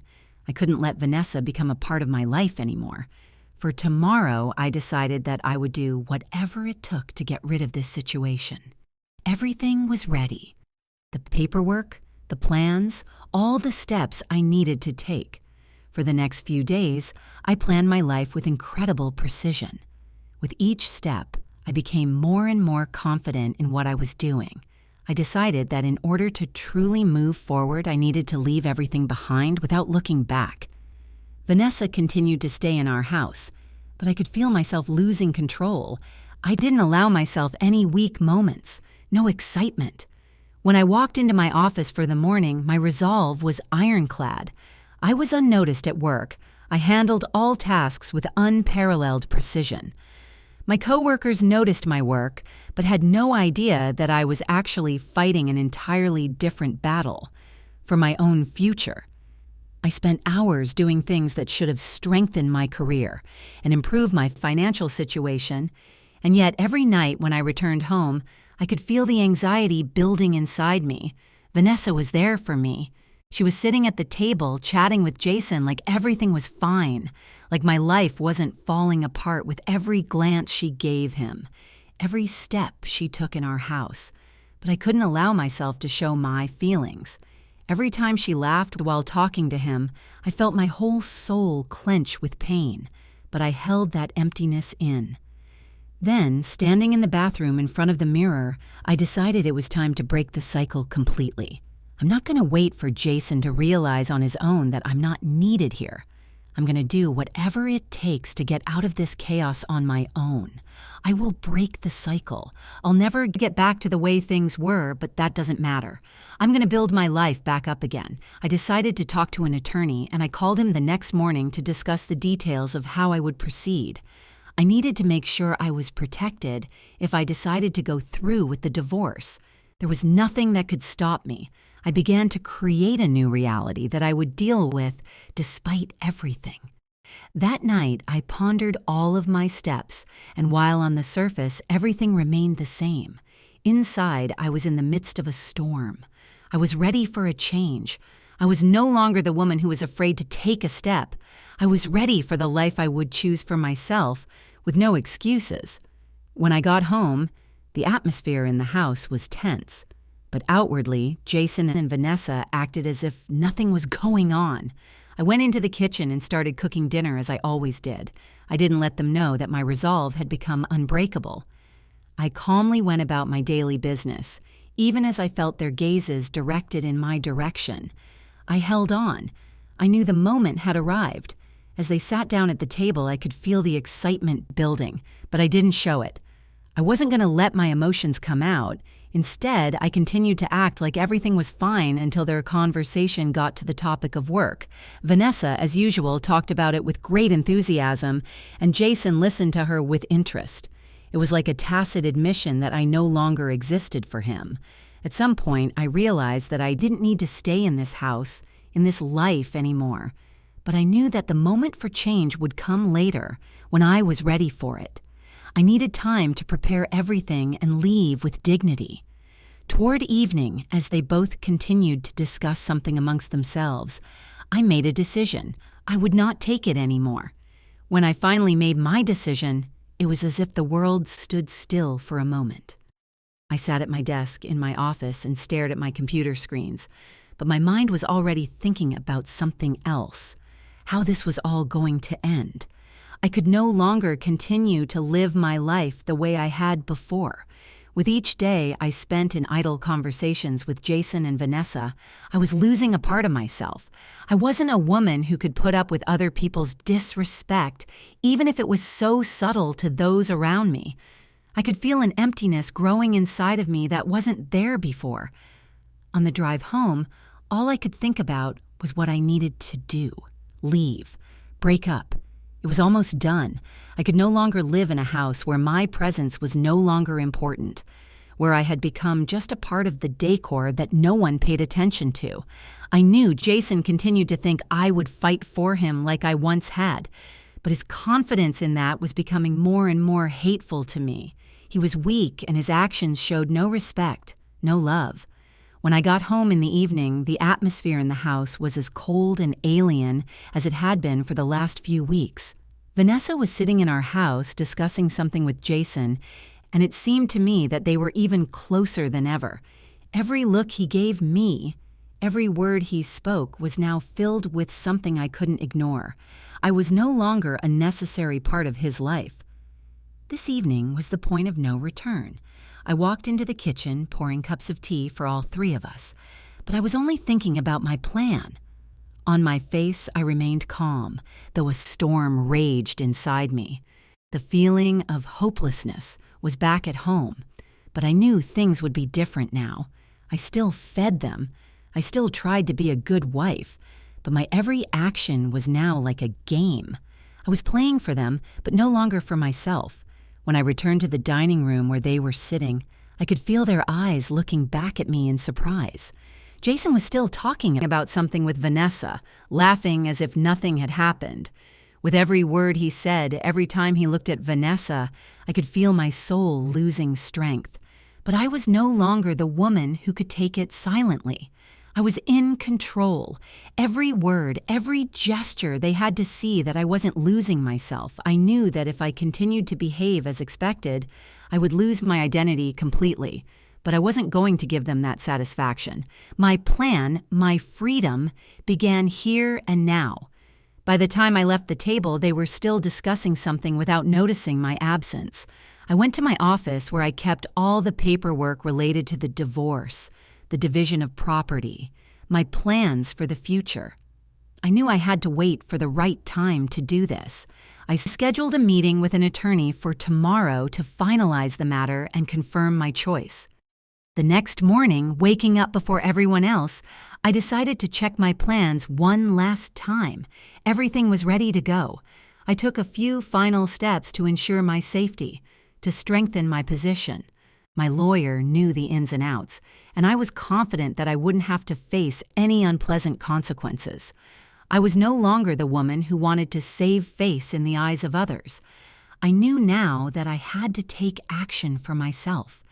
I couldn't let Vanessa become a part of my life anymore. For tomorrow, I decided that I would do whatever it took to get rid of this situation. Everything was ready. The paperwork, the plans, all the steps I needed to take. For the next few days, I planned my life with incredible precision. With each step, I became more and more confident in what I was doing. I decided that in order to truly move forward, I needed to leave everything behind without looking back. Vanessa continued to stay in our house, but I could feel myself losing control. I didn't allow myself any weak moments, no excitement. When I walked into my office for the morning, my resolve was ironclad. I was unnoticed at work. I handled all tasks with unparalleled precision. My coworkers noticed my work, but had no idea that I was actually fighting an entirely different battle for my own future. I spent hours doing things that should have strengthened my career and improved my financial situation, and yet every night when I returned home, I could feel the anxiety building inside me. Vanessa was there for me. She was sitting at the table chatting with Jason like everything was fine, like my life wasn't falling apart with every glance she gave him, every step she took in our house. But I couldn't allow myself to show my feelings. Every time she laughed while talking to him, I felt my whole soul clench with pain, but I held that emptiness in. Then, standing in the bathroom in front of the mirror, I decided it was time to break the cycle completely. I'm not going to wait for Jason to realize on his own that I'm not needed here. I'm going to do whatever it takes to get out of this chaos on my own. I will break the cycle. I'll never get back to the way things were, but that doesn't matter. I'm going to build my life back up again. I decided to talk to an attorney, and I called him the next morning to discuss the details of how I would proceed. I needed to make sure I was protected if I decided to go through with the divorce. There was nothing that could stop me. I began to create a new reality that I would deal with despite everything. That night, I pondered all of my steps, and while on the surface, everything remained the same. Inside, I was in the midst of a storm. I was ready for a change. I was no longer the woman who was afraid to take a step. I was ready for the life I would choose for myself, with no excuses. When I got home, the atmosphere in the house was tense. But outwardly, Jason and Vanessa acted as if nothing was going on. I went into the kitchen and started cooking dinner as I always did. I didn't let them know that my resolve had become unbreakable. I calmly went about my daily business, even as I felt their gazes directed in my direction. I held on. I knew the moment had arrived. As they sat down at the table, I could feel the excitement building, but I didn't show it. I wasn't going to let my emotions come out. Instead, I continued to act like everything was fine until their conversation got to the topic of work. Vanessa, as usual, talked about it with great enthusiasm, and Jason listened to her with interest. It was like a tacit admission that I no longer existed for him. At some point, I realized that I didn't need to stay in this house in this life anymore. But I knew that the moment for change would come later, when I was ready for it. I needed time to prepare everything and leave with dignity. Toward evening, as they both continued to discuss something amongst themselves, I made a decision. I would not take it anymore. When I finally made my decision, it was as if the world stood still for a moment. I sat at my desk in my office and stared at my computer screens, but my mind was already thinking about something else, how this was all going to end. I could no longer continue to live my life the way I had before. With each day I spent in idle conversations with Jason and Vanessa, I was losing a part of myself. I wasn't a woman who could put up with other people's disrespect, even if it was so subtle to those around me. I could feel an emptiness growing inside of me that wasn't there before. On the drive home, all I could think about was what I needed to do. Leave. Break up. It was almost done. I could no longer live in a house where my presence was no longer important, where I had become just a part of the decor that no one paid attention to. I knew Jason continued to think I would fight for him like I once had, but his confidence in that was becoming more and more hateful to me. He was weak and his actions showed no respect, no love. When I got home in the evening, the atmosphere in the house was as cold and alien as it had been for the last few weeks. Vanessa was sitting in our house discussing something with Jason, and it seemed to me that they were even closer than ever. Every look he gave me, every word he spoke was now filled with something I couldn't ignore. I was no longer a necessary part of his life. This evening was the point of no return. I walked into the kitchen, pouring cups of tea for all three of us, but I was only thinking about my plan. On my face, I remained calm, though a storm raged inside me. The feeling of hopelessness was back at home, but I knew things would be different now. I still fed them. I still tried to be a good wife, but my every action was now like a game. I was playing for them, but no longer for myself. When I returned to the dining room where they were sitting, I could feel their eyes looking back at me in surprise. Jason was still talking about something with Vanessa, laughing as if nothing had happened. With every word he said, every time he looked at Vanessa, I could feel my soul losing strength. But I was no longer the woman who could take it silently. I was in control. Every word, every gesture, they had to see that I wasn't losing myself. I knew that if I continued to behave as expected, I would lose my identity completely. But I wasn't going to give them that satisfaction. My plan, my freedom, began here and now. By the time I left the table, they were still discussing something without noticing my absence. I went to my office where I kept all the paperwork related to the divorce, the division of property, my plans for the future. I knew I had to wait for the right time to do this. I scheduled a meeting with an attorney for tomorrow to finalize the matter and confirm my choice. The next morning, waking up before everyone else, I decided to check my plans one last time. Everything was ready to go. I took a few final steps to ensure my safety, to strengthen my position. My lawyer knew the ins and outs, and I was confident that I wouldn't have to face any unpleasant consequences. I was no longer the woman who wanted to save face in the eyes of others. I knew now that I had to take action for myself.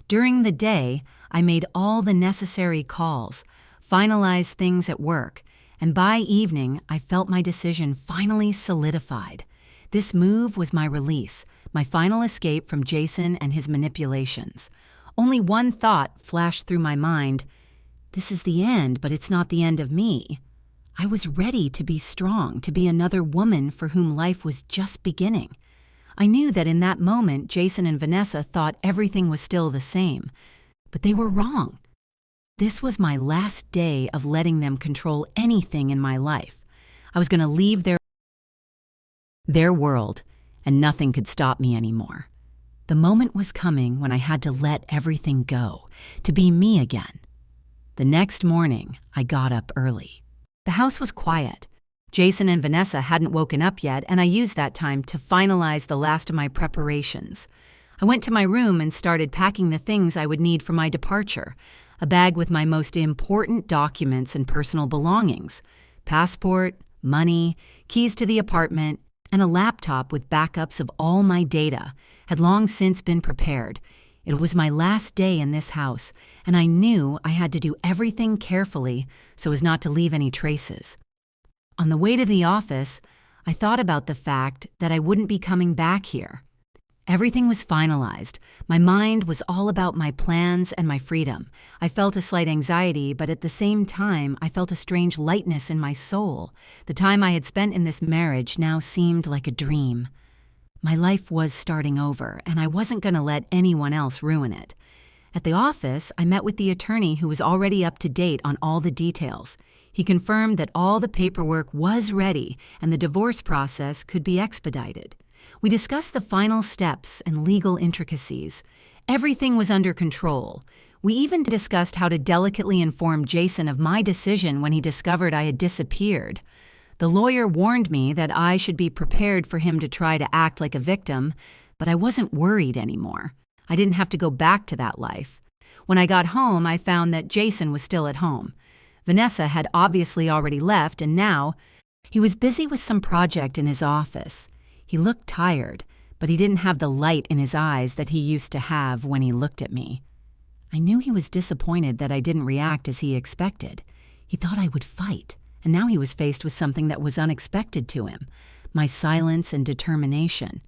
During the day, I made all the necessary calls, finalized things at work, and by evening, I felt my decision finally solidified. This move was my release, my final escape from Jason and his manipulations. Only one thought flashed through my mind. This is the end, but it's not the end of me. I was ready to be strong, to be another woman for whom life was just beginning. I knew that in that moment, Jason and Vanessa thought everything was still the same, but they were wrong. This was my last day of letting them control anything in my life. I was going to leave their world, and nothing could stop me anymore. The moment was coming when I had to let everything go, to be me again. The next morning, I got up early. The house was quiet. Jason and Vanessa hadn't woken up yet, and I used that time to finalize the last of my preparations. I went to my room and started packing the things I would need for my departure. A bag with my most important documents and personal belongings, passport, money, keys to the apartment, and a laptop with backups of all my data had long since been prepared. It was my last day in this house, and I knew I had to do everything carefully so as not to leave any traces. On the way to the office, I thought about the fact that I wouldn't be coming back here. Everything was finalized. My mind was all about my plans and my freedom. I felt a slight anxiety, but at the same time, I felt a strange lightness in my soul. The time I had spent in this marriage now seemed like a dream. My life was starting over, and I wasn't going to let anyone else ruin it. At the office, I met with the attorney who was already up to date on all the details. He confirmed that all the paperwork was ready and the divorce process could be expedited. We discussed the final steps and legal intricacies. Everything was under control. We even discussed how to delicately inform Jason of my decision when he discovered I had disappeared. The lawyer warned me that I should be prepared for him to try to act like a victim, but I wasn't worried anymore. I didn't have to go back to that life. When I got home, I found that Jason was still at home. Vanessa had obviously already left, and now he was busy with some project in his office. He looked tired, but he didn't have the light in his eyes that he used to have when he looked at me. I knew he was disappointed that I didn't react as he expected. He thought I would fight, and now he was faced with something that was unexpected to him, my silence and determination.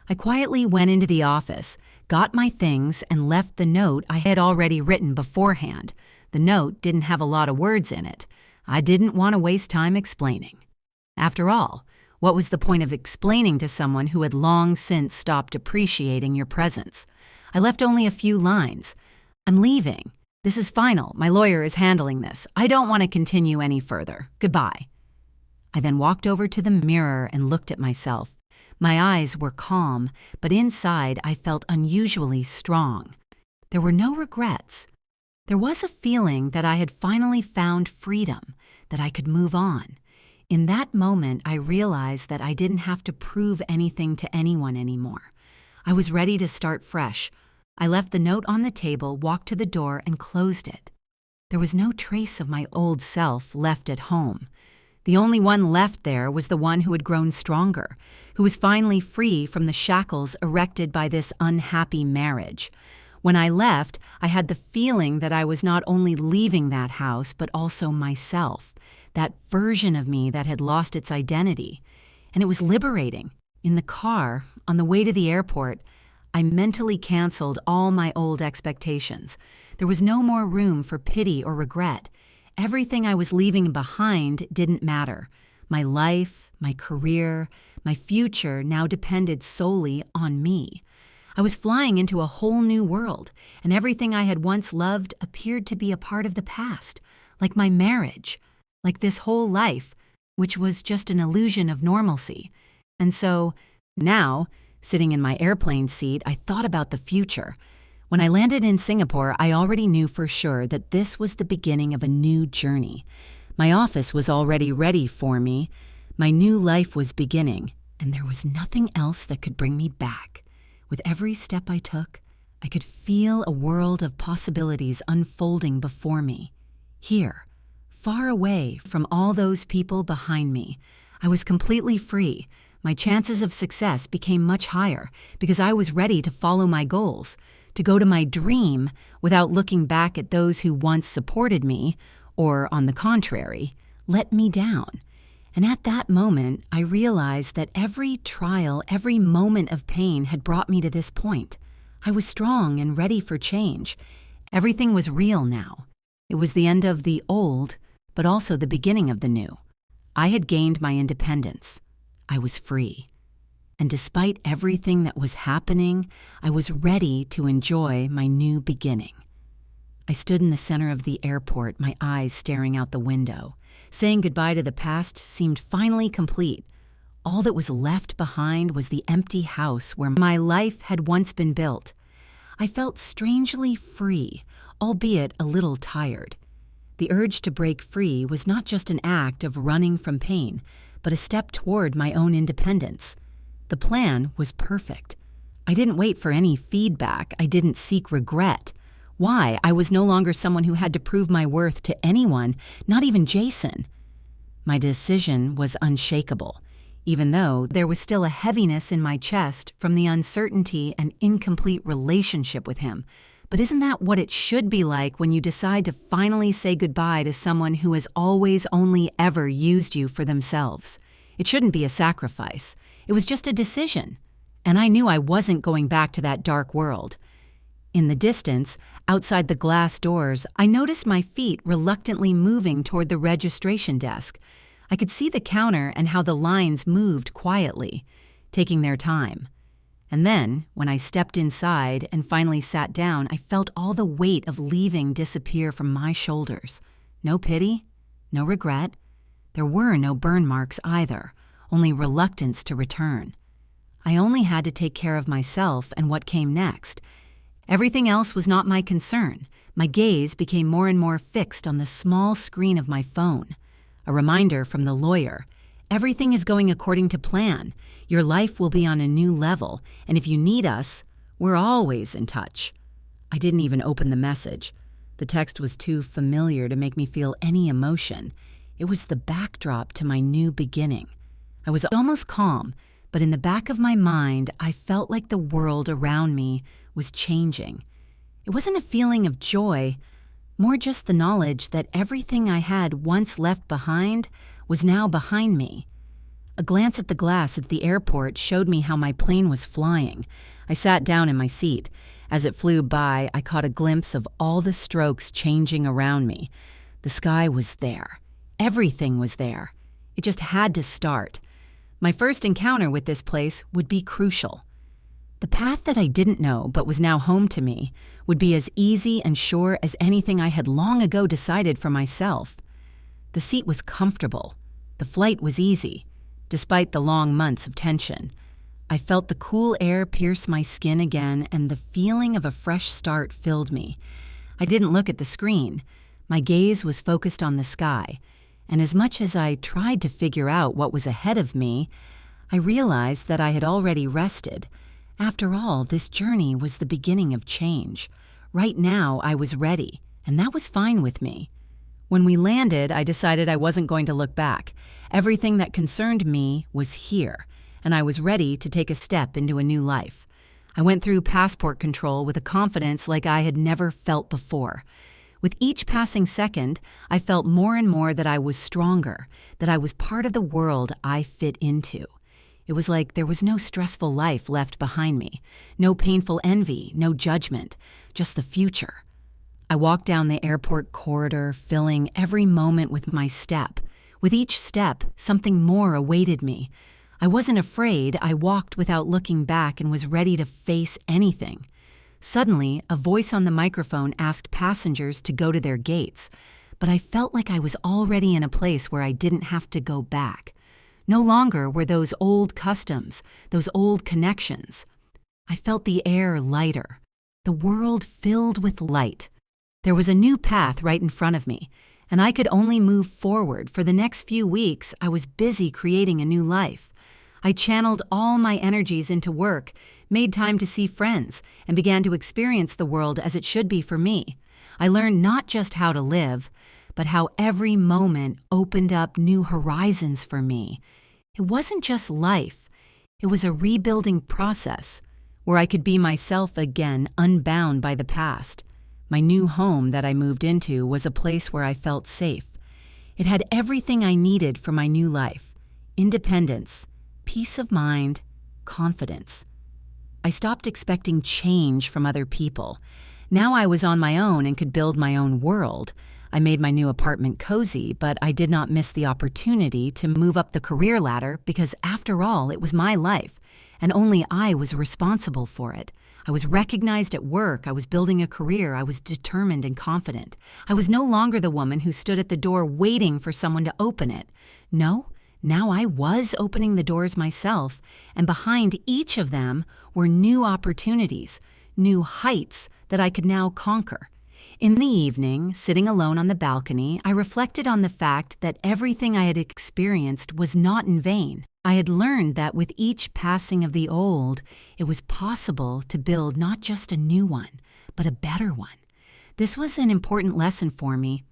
I quietly went into the office, got my things, and left the note I had already written beforehand. The note didn't have a lot of words in it. I didn't want to waste time explaining. After all, what was the point of explaining to someone who had long since stopped appreciating your presence? I left only a few lines. I'm leaving. This is final. My lawyer is handling this. I don't want to continue any further. Goodbye. I then walked over to the mirror and looked at myself. My eyes were calm, but inside I felt unusually strong. There were no regrets. There was a feeling that I had finally found freedom, that I could move on. In that moment, I realized that I didn't have to prove anything to anyone anymore. I was ready to start fresh. I left the note on the table, walked to the door, and closed it. There was no trace of my old self left at home. The only one left there was the one who had grown stronger, who was finally free from the shackles erected by this unhappy marriage. When I left, I had the feeling that I was not only leaving that house, but also myself, that version of me that had lost its identity. And it was liberating. In the car, on the way to the airport, I mentally canceled all my old expectations. There was no more room for pity or regret. Everything I was leaving behind didn't matter. My life, my career, my future now depended solely on me. I was flying into a whole new world, and everything I had once loved appeared to be a part of the past, like my marriage, like this whole life, which was just an illusion of normalcy. And so, now, sitting in my airplane seat, I thought about the future. When I landed in Singapore, I already knew for sure that this was the beginning of a new journey. My office was already ready for me. My new life was beginning, and there was nothing else that could bring me back. With every step I took, I could feel a world of possibilities unfolding before me. Here, far away from all those people behind me, I was completely free. My chances of success became much higher because I was ready to follow my goals, to go to my dream without looking back at those who once supported me, or, on the contrary, let me down. And at that moment, I realized that every trial, every moment of pain had brought me to this point. I was strong and ready for change. Everything was real now. It was the end of the old, but also the beginning of the new. I had gained my independence. I was free. And despite everything that was happening, I was ready to enjoy my new beginning. I stood in the center of the airport, my eyes staring out the window. Saying goodbye to the past seemed finally complete. All that was left behind was the empty house where my life had once been built. I felt strangely free, albeit a little tired. The urge to break free was not just an act of running from pain, but a step toward my own independence. The plan was perfect. I didn't wait for any feedback. I didn't seek regret. Why? I was no longer someone who had to prove my worth to anyone, not even Jason. My decision was unshakable, even though there was still a heaviness in my chest from the uncertainty and incomplete relationship with him. But isn't that what it should be like when you decide to finally say goodbye to someone who has always only ever used you for themselves? It shouldn't be a sacrifice. It was just a decision. And I knew I wasn't going back to that dark world. In the distance, outside the glass doors, I noticed my feet reluctantly moving toward the registration desk. I could see the counter and how the lines moved quietly, taking their time. And then, when I stepped inside and finally sat down, I felt all the weight of leaving disappear from my shoulders. No pity, no regret. There were no burn marks either, only reluctance to return. I only had to take care of myself and what came next. Everything else was not my concern. My gaze became more and more fixed on the small screen of my phone. A reminder from the lawyer. Everything is going according to plan. Your life will be on a new level, and if you need us, we're always in touch. I didn't even open the message. The text was too familiar to make me feel any emotion. It was the backdrop to my new beginning. I was almost calm, but in the back of my mind, I felt like the world around me was changing. It wasn't a feeling of joy, more just the knowledge that everything I had once left behind was now behind me. A glance at the glass at the airport showed me how my plane was flying. I sat down in my seat. As it flew by, I caught a glimpse of all the strokes changing around me. The sky was there. Everything was there. It just had to start. My first encounter with this place would be crucial. The path that I didn't know but was now home to me would be as easy and sure as anything I had long ago decided for myself. The seat was comfortable. The flight was easy, despite the long months of tension. I felt the cool air pierce my skin again, and the feeling of a fresh start filled me. I didn't look at the screen. My gaze was focused on the sky, and as much as I tried to figure out what was ahead of me, I realized that I had already rested. After all, this journey was the beginning of change. Right now, I was ready, and that was fine with me. When we landed, I decided I wasn't going to look back. Everything that concerned me was here, and I was ready to take a step into a new life. I went through passport control with a confidence like I had never felt before. With each passing second, I felt more and more that I was stronger, that I was part of the world I fit into. It was like there was no stressful life left behind me, no painful envy, no judgment, just the future. I walked down the airport corridor, filling every moment with my step. With each step, something more awaited me. I wasn't afraid. I walked without looking back and was ready to face anything. Suddenly, a voice on the microphone asked passengers to go to their gates, but I felt like I was already in a place where I didn't have to go back. No longer were those old customs, those old connections. I felt the air lighter, the world filled with light. There was a new path right in front of me, and I could only move forward. For the next few weeks, I was busy creating a new life. I channeled all my energies into work, made time to see friends, and began to experience the world as it should be for me. I learned not just how to live, but how every moment opened up new horizons for me. It wasn't just life. It was a rebuilding process where I could be myself again, unbound by the past. My new home that I moved into was a place where I felt safe. It had everything I needed for my new life: independence, peace of mind, confidence. I stopped expecting change from other people. Now I was on my own and could build my own world. I made my new apartment cozy, but I did not miss the opportunity to move up the career ladder because, after all, it was my life, and only I was responsible for it. I was recognized at work. I was building a career. I was determined and confident. I was no longer the woman who stood at the door waiting for someone to open it. No, now I was opening the doors myself, and behind each of them were new opportunities, new heights that I could now conquer. In the evening, sitting alone on the balcony, I reflected on the fact that everything I had experienced was not in vain. I had learned that with each passing of the old, it was possible to build not just a new one, but a better one. This was an important lesson for me.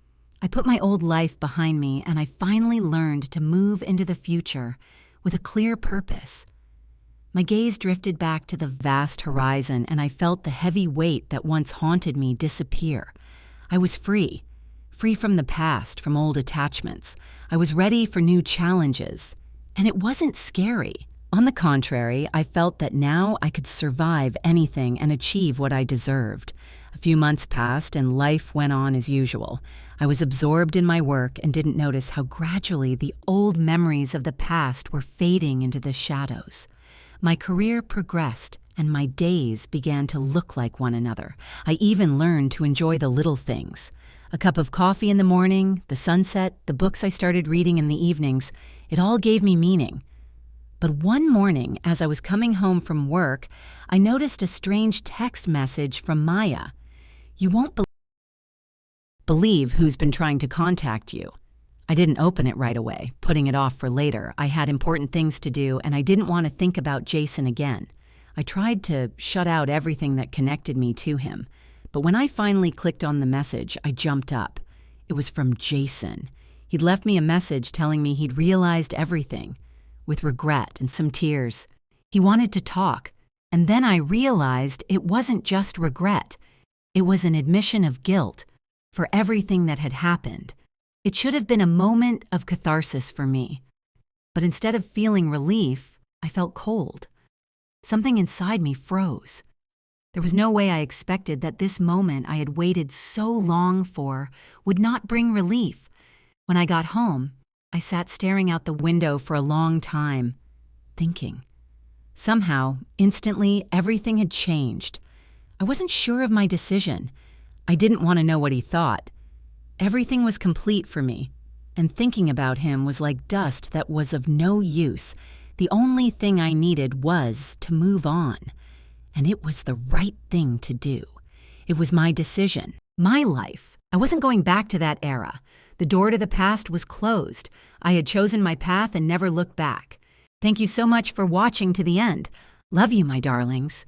I put my old life behind me, and I finally learned to move into the future with a clear purpose. My gaze drifted back to the vast horizon, and I felt the heavy weight that once haunted me disappear. I was free from the past, from old attachments. I was ready for new challenges, and it wasn't scary. On the contrary, I felt that now I could survive anything and achieve what I deserved. A few months passed, and life went on as usual. I was absorbed in my work and didn't notice how gradually the old memories of the past were fading into the shadows. My career progressed, and my days began to look like one another. I even learned to enjoy the little things. A cup of coffee in the morning, the sunset, the books I started reading in the evenings, it all gave me meaning. But one morning, as I was coming home from work, I noticed a strange text message from Maya. "You won't believe who's been trying to contact you." I didn't open it right away, putting it off for later. I had important things to do, and I didn't want to think about Jason again. I tried to shut out everything that connected me to him. But when I finally clicked on the message, I jumped up. It was from Jason. He'd left me a message telling me he'd realized everything, with regret and some tears. He wanted to talk, and then I realized it wasn't just regret. It was an admission of guilt for everything that had happened. It should have been a moment of catharsis for me. But instead of feeling relief, I felt cold. Something inside me froze. There was no way I expected that this moment I had waited so long for would not bring relief. When I got home, I sat staring out the window for a long time, thinking. Somehow, instantly, everything had changed. I wasn't sure of my decision. I didn't want to know what he thought. Everything was complete for me, and thinking about him was like dust that was of no use. The only thing I needed was to move on, and it was the right thing to do. It was my decision, my life. I wasn't going back to that era. The door to the past was closed. I had chosen my path and never looked back. Thank you so much for watching to the end. Love you, my darlings.